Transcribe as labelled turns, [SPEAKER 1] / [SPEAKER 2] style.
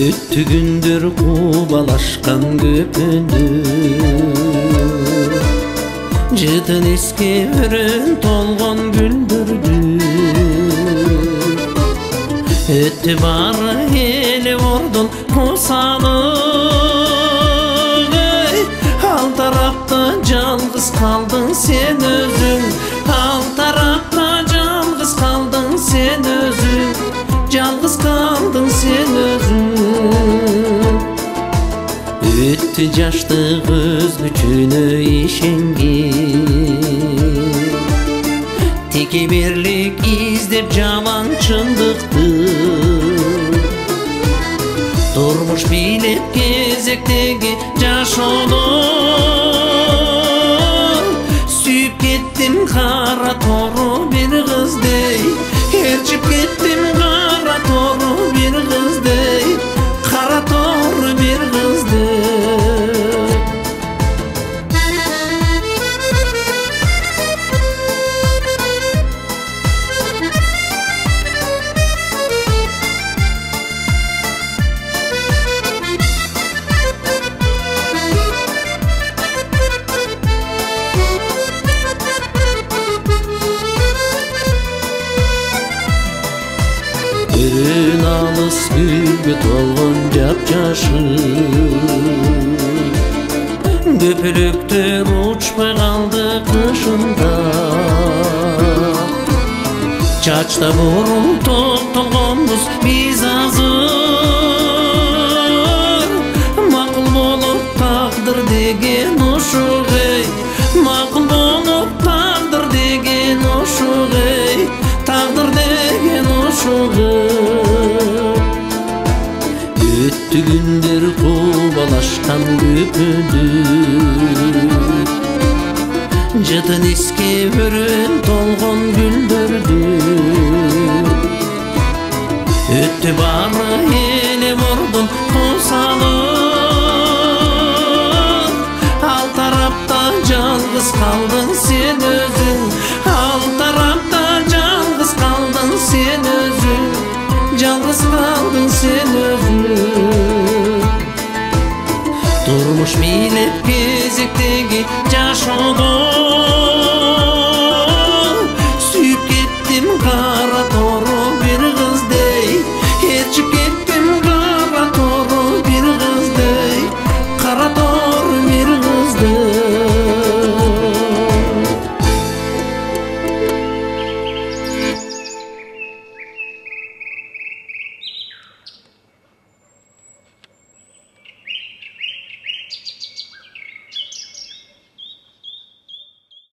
[SPEAKER 1] Өтті күндер қубалашқан көпүндү, жытын эске өрін толгон гүлдүрдү. Өтті бары эле ордун кусалык, ал тарапта жалгыз калдың сен өзүң, ал тарапта жалгыз калдың сен өзүң, жалгыз калдың сен өзүң. Өтті жаштык өзгөчөнө ишенген, текеберлик издеп жаман чындыкты. Турмуш бийлеп кезектеги жашоодон, сүйүп кеттим кара тору бир кыздей, ээрчип кеттим кара тору бир кыздей, кара тору бир кыздей. Өрүн алыс гүлгө толгон жапжашык, көпөлөктөр учпай калды кышында. Чачта бурун токтолгонбуз биз азыр, макул болуп тагдыр деген ушук эй, макул болуп тагдыр деген ушук эй, тагдыр деген ушук эй. Өтті күндер кубалашкан көпүндү, жытын эске өрүн толгон гүлдүрдү. Өтті бары эле мурдун кусалык, ал тарапта жалгыз калдың сен өзүң, ал тарапта жалгыз калдың сен өзүң, жалгыз калдың сен өзүң. Турмуш бийлеп кезектеги жашоодон,